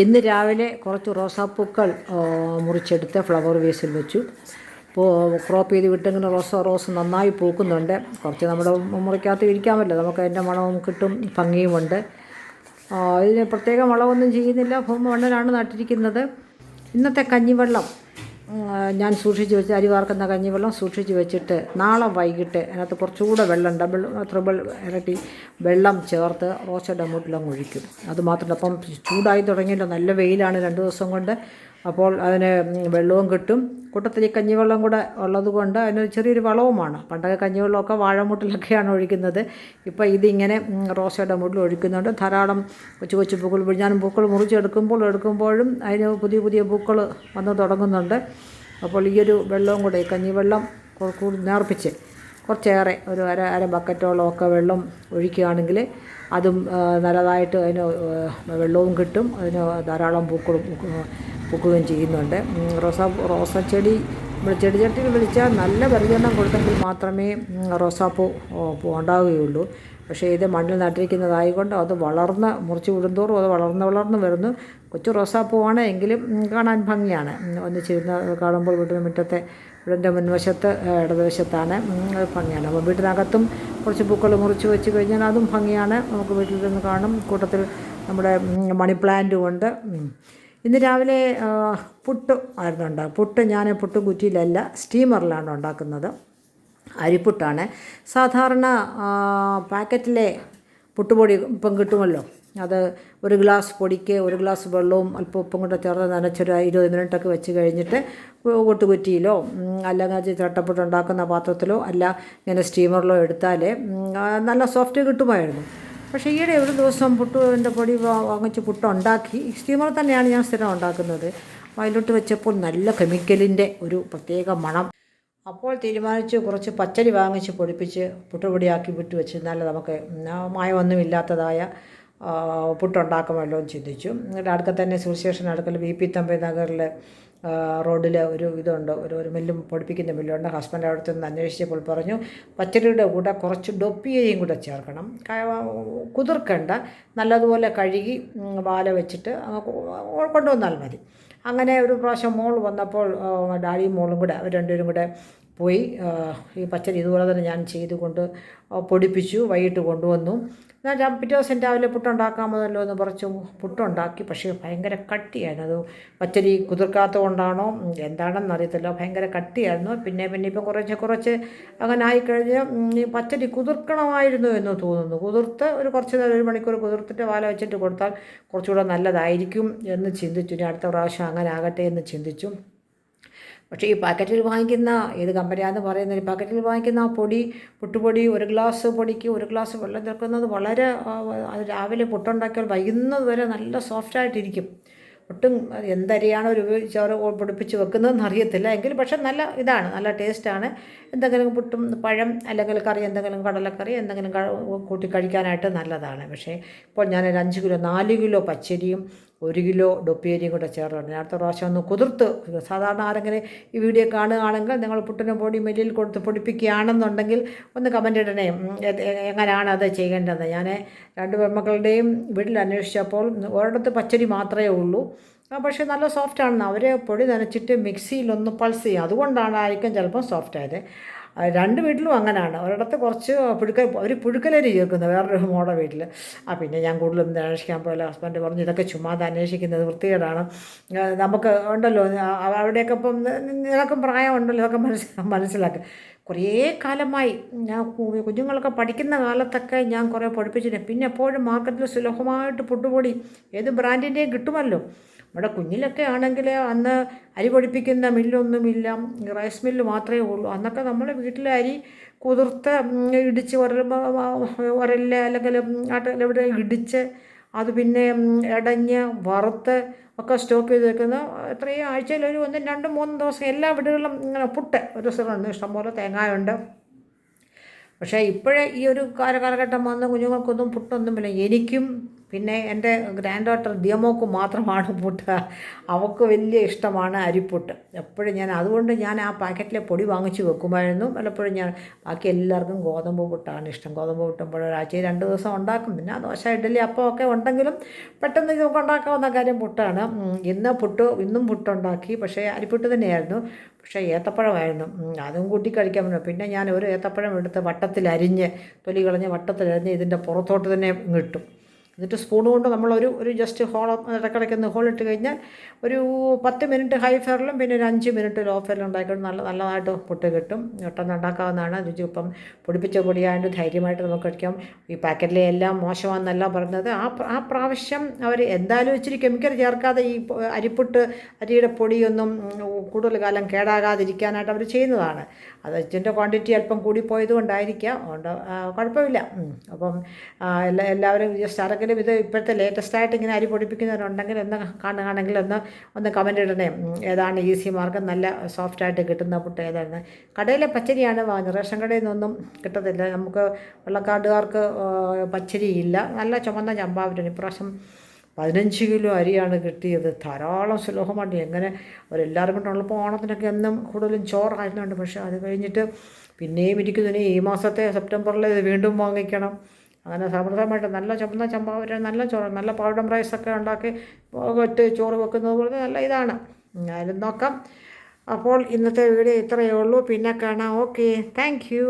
ഇന്ന് രാവിലെ കുറച്ച് റോസാപ്പൂക്കൾ മുറിച്ചെടുത്ത് ഫ്ലവർ വേസിൽ വെച്ചു. ക്രോപ്പ് ചെയ്ത് വിട്ടിങ്ങനെ റോസ് നന്നായി പൂക്കുന്നുണ്ട്. കുറച്ച് നമ്മുടെ മുറിക്കകത്ത് ഇരിക്കാമല്ലോ, നമുക്ക് അതിൻ്റെ മണവും കിട്ടും, ഭംഗിയുമുണ്ട്. ഇതിന് പ്രത്യേക വളമൊന്നും ചെയ്യുന്നില്ല, മണ്ണിലാണ് നട്ടിരിക്കുന്നത്. ഇന്നത്തെ കഞ്ഞിവെള്ളം ഞാൻ സൂക്ഷിച്ച് വെച്ച്, അരി വാർക്കുന്ന കഞ്ഞിവെള്ളം സൂക്ഷിച്ച് വെച്ചിട്ട് നാളെ വൈകിട്ട് അതിനകത്ത് കുറച്ചുകൂടെ വെള്ളം ട്രിപ്പിൾ ഇരട്ടി വെള്ളം ചേർത്ത് റോസയുടെ മൂട്ടിലങ്ങ് ഒഴിക്കും. അതുമാത്രമല്ല, അപ്പം ചൂടായി തുടങ്ങിയല്ലോ, നല്ല വെയിലാണ് 2 ദിവസം കൊണ്ട്. അപ്പോൾ അതിന് വെള്ളവും കിട്ടും, കൂട്ടത്തിൽ ഈ കഞ്ഞിവെള്ളം കൂടെ ഉള്ളത് കൊണ്ട് അതിനൊരു ചെറിയൊരു വളവുമാണ്. പണ്ടൊക്കെ കഞ്ഞിവെള്ളമൊക്കെ വാഴമൂട്ടിലൊക്കെയാണ് ഒഴിക്കുന്നത്. ഇപ്പോൾ ഇതിങ്ങനെ റോസയുടെ മൂട്ടിൽ ഒഴിക്കുന്നുണ്ട്. ധാരാളം കൊച്ചു പൂക്കൾ, ഞാനും പൂക്കൾ എടുക്കുമ്പോഴും അതിന് പുതിയ പൂക്കൾ വന്ന് തുടങ്ങുന്നുണ്ട്. അപ്പോൾ ഈയൊരു വെള്ളവും കൂടെ, ഈ കഞ്ഞിവെള്ളം കൂടി നേർപ്പിച്ച് കുറച്ചേറെ ഒരു അര ബക്കറ്റോളമൊക്കെ വെള്ളം ഒഴിക്കുകയാണെങ്കിൽ അതും നല്ലതായിട്ട് അതിന് വെള്ളവും കിട്ടും, അതിന് ധാരാളം പൂക്കുകയും ചെയ്യുന്നുണ്ട്. റോസാച്ചെടി നമ്മൾ ചെടിച്ചട്ടിയിൽ വിളിച്ചാൽ നല്ല പരിചരണം കൊടുത്തെങ്കിൽ മാത്രമേ റോസാപ്പൂ ഉണ്ടാവുകയുള്ളൂ. പക്ഷേ ഇത് മണ്ണിൽ നട്ടിരിക്കുന്നതായതുകൊണ്ട് അത് മുറിച്ച് വിടുന്തോറും അത് വളർന്ന് വരുന്നു. കൊച്ചു റോസാപ്പൂവാണ്, എങ്കിലും കാണാൻ ഭംഗിയാണ്. ഒന്നിച്ചിരുന്ന് കാണുമ്പോൾ വീടിൻ്റെ മുൻവശത്ത് ഇടതുവശത്താണ്, ഭംഗിയാണ്. അപ്പോൾ വീട്ടിനകത്തും കുറച്ച് പൂക്കൾ മുറിച്ച് വെച്ച് കഴിഞ്ഞാൽ അതും ഭംഗിയാണ്, നമുക്ക് വീട്ടിൽ നിന്ന് കാണും. കൂട്ടത്തിൽ നമ്മുടെ മണി പ്ലാന്റും ഉണ്ട്. ഇന്ന് രാവിലെ പുട്ട് ആയിരുന്നു പുട്ട് ഞാൻ കുറ്റിയിലല്ല, സ്റ്റീമറിലാണ് ഉണ്ടാക്കുന്നത്. അരിപ്പുട്ടാണ്. സാധാരണ പാക്കറ്റിലെ പുട്ടുപൊടി ഇപ്പം കിട്ടുമല്ലോ, അത് 1 ഗ്ലാസ് പൊടിക്ക് 1 ഗ്ലാസ് വെള്ളവും അല്പം ഉപ്പും കൂടെ ചേർത്ത് നനച്ചൊരു 20 മിനിറ്റൊക്കെ വെച്ച് കഴിഞ്ഞിട്ട് പുട്ടുകുറ്റിയിലോ അല്ലെങ്കിൽ ചട്ടപ്പുട്ട് ഉണ്ടാക്കുന്ന പാത്രത്തിലോ അല്ല ഇങ്ങനെ സ്റ്റീമറിലോ എടുത്താൽ നല്ല സോഫ്റ്റ് കിട്ടുമായിരുന്നു. പക്ഷേ ഈയിടെ ഒരു ദിവസം പുട്ടിൻ്റെ പൊടി വാങ്ങിച്ച് പുട്ടുണ്ടാക്കി, സ്റ്റീമറിൽ തന്നെയാണ് ഞാൻ സ്ഥിരം ഉണ്ടാക്കുന്നത്. അതിലോട്ട് വെച്ചപ്പോൾ നല്ല കെമിക്കലിൻ്റെ ഒരു പ്രത്യേക മണം. അപ്പോൾ തീരുമാനിച്ചു കുറച്ച് പച്ചരി വാങ്ങിച്ച് പൊടിപ്പിച്ച് പുട്ടുപൊടിയാക്കി വിട്ട് വെച്ചിരുന്നാൽ നമുക്ക് മായമൊന്നുമില്ലാത്തതായ പുട്ടുണ്ടാക്കുമല്ലോ എന്ന് ചിന്തിച്ചു. അടുക്ക തന്നെ സുവിശേഷൻ അടുക്കൽ VP തമ്പി നഗറിൽ റോഡിൽ ഒരു ഇതുണ്ട്, ഒരു മില്ലും പൊടിപ്പിക്കുന്ന മില്ലുണ്ട്. ഹസ്ബൻഡ് അവിടുത്തെ നിന്ന് അന്വേഷിച്ചപ്പോൾ പറഞ്ഞു പച്ചരിയുടെ കൂടെ കുറച്ച് ഡൊപ്പിയയും കൂടെ ചേർക്കണം, കുതിർക്കേണ്ട, നല്ലതുപോലെ കഴുകി വാല വെച്ചിട്ട് കൊണ്ടുവന്നാൽ മതി. അങ്ങനെ ഒരു പ്രാവശ്യം മോൾ വന്നപ്പോൾ ഡാഡിയും മോളും കൂടെ അവർ രണ്ടുപേരും കൂടെ പോയി ഈ പച്ചരി ഇതുപോലെ തന്നെ ഞാൻ ചെയ്തുകൊണ്ട് പൊടിപ്പിച്ചു, വൈകിട്ട് കൊണ്ടുവന്നു. ഞാൻ പിറ്റേ ദിവസം രാവിലെ പുട്ടുണ്ടാക്കാമല്ലോ എന്ന് കുറച്ച് പുട്ടുണ്ടാക്കി. പക്ഷേ ഭയങ്കര കട്ടിയായിരുന്നു. അത് പച്ചരി കുതിർക്കാത്തത് കൊണ്ടാണോ എന്താണെന്ന് അറിയത്തില്ല, ഭയങ്കര കട്ടിയായിരുന്നു. പിന്നെ ഇപ്പം കുറച്ച് അങ്ങനെ ആയിക്കഴിഞ്ഞ് ഈ പച്ചരി കുതിർക്കണമായിരുന്നു എന്ന് തോന്നുന്നു. കുതിർത്ത് കുറച്ച് നേരം 1 മണിക്കൂർ കുതിർത്തിട്ട് വാല വെച്ചിട്ട് കൊടുത്താൽ കുറച്ചുകൂടെ നല്ലതായിരിക്കും എന്ന് ചിന്തിച്ചു. ഇനി അടുത്ത പ്രാവശ്യം അങ്ങനെ ആകട്ടെ എന്ന് ചിന്തിച്ചു. പക്ഷേ ഈ പാക്കറ്റിൽ വാങ്ങിക്കുന്ന, ഏത് കമ്പനിയാണെന്ന് പറയുന്നത്, ഈ പാക്കറ്റിൽ വാങ്ങിക്കുന്ന ആ പുട്ടുപൊടി 1 ഗ്ലാസ് പൊടിക്ക് 1 ഗ്ലാസ് വെള്ളം ചേർക്കുന്നത് വളരെ, രാവിലെ പുട്ടുണ്ടാക്കിയാൽ വൈകുന്നത് വരെ നല്ല സോഫ്റ്റായിട്ടിരിക്കും. ഒട്ടും എന്തരിയാണോ ചോറ് പൊടിപ്പിച്ച് വെക്കുന്നതെന്ന് അറിയത്തില്ല, എങ്കിലും പക്ഷേ നല്ല ഇതാണ്, നല്ല ടേസ്റ്റാണ്. എന്തെങ്കിലും പുട്ടും പഴം അല്ലെങ്കിൽ കറി, എന്തെങ്കിലും കടലക്കറി എന്തെങ്കിലും കൂട്ടി കഴിക്കാനായിട്ട് നല്ലതാണ്. പക്ഷേ ഇപ്പോൾ ഞാനൊരു 4 കിലോ പച്ചരിയും 1 കിലോ ഡൊപ്പിയരിയും കൂടെ ചേർത്തിട്ടുണ്ട്. അടുത്ത പ്രാവശ്യം ഒന്ന് കുതിർത്ത്, സാധാരണ ആരെങ്കിലും ഈ വീഡിയോ കാണുകയാണെങ്കിൽ നിങ്ങൾ പുട്ടിന് പൊടി മില്ലിൽ കൊടുത്ത് പൊടിപ്പിക്കുകയാണെന്നുണ്ടെങ്കിൽ ഒന്ന് കമൻ്റ് ഇടണേ, എങ്ങനെയാണ് അത് ചെയ്യേണ്ടത്. ഞാൻ 2 പെൺമക്കളുടെയും വീട്ടിൽ അന്വേഷിച്ചപ്പോൾ ഒരിടത്ത് പച്ചരി മാത്രമേ ഉള്ളൂ, പക്ഷേ നല്ല സോഫ്റ്റാണെന്ന്. അവർ പൊടി നനച്ചിട്ട് മിക്സിയിലൊന്ന് പൾസ് ചെയ്യും, അതുകൊണ്ടായിരിക്കും ചിലപ്പോൾ സോഫ്റ്റായത്. 2 വീട്ടിലും അങ്ങനെയാണ്. ഒരിടത്ത് കുറച്ച് പുഴുക്കലരി ചേർക്കുന്നത്, വേറൊരു മോടെ വീട്ടിൽ. പിന്നെ ഞാൻ കൂടുതലൊന്നും അന്വേഷിക്കാൻ പോയില്ല. ഹസ്ബൻഡ് പറഞ്ഞു ഇതൊക്കെ ചുമ്മാതെ അന്വേഷിക്കുന്നത് വൃത്തികേടാണ്, നമുക്ക് ഉണ്ടല്ലോ അവിടെയൊക്കെ ഇപ്പം നിനക്കും പ്രായമുണ്ടല്ലോ, ഇതൊക്കെ മനസ്സിലാക്കുക. കുറേ കാലമായി ഞാൻ കുഞ്ഞുങ്ങളൊക്കെ പഠിക്കുന്ന കാലത്തൊക്കെ ഞാൻ കുറേ പഠിപ്പിച്ചിട്ടുണ്ട്. പിന്നെ എപ്പോഴും മാർക്കറ്റിൽ സുലഭമായിട്ട് പുട്ടുപൊടി ഏത് ബ്രാൻഡിൻ്റെയും കിട്ടുമല്ലോ. നമ്മുടെ കുഞ്ഞിലൊക്കെ ആണെങ്കിൽ അന്ന് അരി പൊടിപ്പിക്കുന്ന മില്ലൊന്നുമില്ല, റൈസ് മില്ല് മാത്രമേ ഉള്ളൂ. അന്നൊക്കെ നമ്മുടെ വീട്ടിലെ അരി കുതിർത്ത് ഇടിച്ച് ഉരലിൽ അല്ലെങ്കിൽ ആട്ടിലെവിടെ ഇടിച്ച് അത് പിന്നെ ഇടഞ്ഞ് വറുത്ത് ഒക്കെ സ്റ്റോക്ക് ചെയ്ത് വെക്കുന്ന, എത്രയും ആഴ്ചയിൽ ഒരു 1, 2, 3 ദിവസം എല്ലാ വീടുകളിലും ഇങ്ങനെ പുട്ട് ഒരു ദിവസമുണ്ട്, ഇഷ്ടംപോലെ തേങ്ങയുണ്ട്. പക്ഷേ ഇപ്പോഴേ ഈ ഒരു കാലഘട്ടം വന്ന് കുഞ്ഞുങ്ങൾക്കൊന്നും പുട്ടൊന്നുമില്ല. എനിക്കും പിന്നെ എൻ്റെ ഗ്രാൻഡ് ഡോട്ടർ ദിയമോക്ക് മാത്രമാണ് പുട്ട്, അവൾക്ക് വലിയ ഇഷ്ടമാണ് അരിപ്പുട്ട്. എപ്പോഴും ഞാൻ അതുകൊണ്ട് ഞാൻ ആ പാക്കറ്റിലെ പൊടി വാങ്ങിച്ച് വെക്കുമായിരുന്നു. പലപ്പോഴും ഞാൻ ബാക്കി എല്ലാവർക്കും ഗോതമ്പ് പുട്ടാണ് ഇഷ്ടം. ഗോതമ്പ് പുട്ടുമ്പോൾ ഒരാഴ്ചയിൽ 2 ദിവസം ഉണ്ടാക്കും. പിന്നെ ദോശ ഇഡ്ഡലി അപ്പമൊക്കെ ഉണ്ടെങ്കിലും പെട്ടെന്ന് നമുക്ക് ഉണ്ടാക്കാവുന്ന കാര്യം പുട്ടാണ്. ഇന്നും പുട്ടുണ്ടാക്കി, പക്ഷേ അരിപ്പുട്ട് തന്നെയായിരുന്നു. പക്ഷേ ഏത്തപ്പഴമായിരുന്നു, അതും കൂട്ടി കഴിക്കാൻ പറ്റും. പിന്നെ ഞാൻ ഒരു ഏത്തപ്പഴം എടുത്ത് വട്ടത്തിലരിഞ്ഞ് തൊലി കളഞ്ഞ് വട്ടത്തിലരിഞ്ഞ് ഇതിൻ്റെ പുറത്തോട്ട് തന്നെ ഇട്ടു. എന്നിട്ട് സ്പൂൺ കൊണ്ട് നമ്മളൊരു ജസ്റ്റ് ഇടയ്ക്കിടയ്ക്കൊന്ന് ഹോളിട്ട് കഴിഞ്ഞാൽ ഒരു 10 മിനിറ്റ് ഹൈ ഫ്ലെയറിലും പിന്നെ ഒരു 5 മിനിറ്റ് ലോ ഫ്ലെയറിലും ഉണ്ടാക്കിയിട്ട് നല്ലതായിട്ട് പുട്ട് കിട്ടും. പെട്ടെന്ന് ഉണ്ടാക്കാവുന്നതാണ്. രുചി ഇപ്പം പൊടിപ്പിച്ച പൊടിയായതുകൊണ്ട് ധൈര്യമായിട്ട് നമുക്ക് കഴിക്കാം. ഈ പാക്കറ്റിലെ എല്ലാം മോശമാണെന്നല്ല പറഞ്ഞത്. ആ പ്രാവശ്യം അവർ എന്തായാലും ഇച്ചിരി കെമിക്കൽ ചേർക്കാതെ ഈ അരിയുടെ പൊടിയൊന്നും കൂടുതൽ കാലം കേടാകാതിരിക്കാനായിട്ട് അവർ ചെയ്യുന്നതാണ്. അത് ഇതിൻ്റെ ക്വാണ്ടിറ്റി അല്പം കൂടിപ്പോയത് കൊണ്ടായിരിക്കാം. അതുകൊണ്ട് കുഴപ്പമില്ല. അപ്പം എല്ലാവരും ജസ്റ്റ് ആരെങ്കിലും ഇത് ഇപ്പോഴത്തെ ലേറ്റസ്റ്റായിട്ട് ഇങ്ങനെ അരി പൊടിപ്പിക്കുന്നവരുണ്ടെങ്കിൽ കാണുകയാണെങ്കിൽ ഒന്ന് കമൻ്റ് ഇടണേ. ഏതാണ് ഈസി മാർഗം, നല്ല സോഫ്റ്റായിട്ട് കിട്ടുന്ന പുട്ട് ഏതാണ്? കടയിലെ പച്ചരിയാണ് വാങ്ങുന്നത്, റേഷൻ കടയിൽ നിന്നൊന്നും കിട്ടത്തില്ല. നമുക്ക് വെള്ളക്കാടുകാർക്ക് പച്ചരിയില്ല. നല്ല ചുമന്ന ചമ്പാവരാണ്. ഇപ്രാവശ്യം 15 കിലോ അരിയാണ് കിട്ടിയത്. ധാരാളം സുലഭമായിട്ട് എങ്ങനെ അവരെല്ലാവരും കൊണ്ടുള്ളപ്പോൾ ഓണത്തിനൊക്കെ എന്നും കൂടുതലും ചോറായിരുന്നുണ്ട്. പക്ഷേ അത് കഴിഞ്ഞിട്ട് പിന്നെയും ഇരിക്കുന്നതിന് ഈ മാസത്തെ സെപ്റ്റംബറിൽ ഇത് വീണ്ടും വാങ്ങിക്കണം. അങ്ങനെ സമൃദ്ധമായിട്ട് നല്ല ചുമന്ന ചമ്പാവര, നല്ല ചോറ്, നല്ല പൗഡർ റൈസൊക്കെ ഉണ്ടാക്കി ചോറ് വെക്കുന്നത് പോലെ നല്ല ഇതാണ്. ഞാനും നോക്കാം. അപ്പോൾ ഇന്നത്തെ വീഡിയോ ഇത്രയേ ഉള്ളൂ. പിന്നെ കാണാം. Okay, thank you.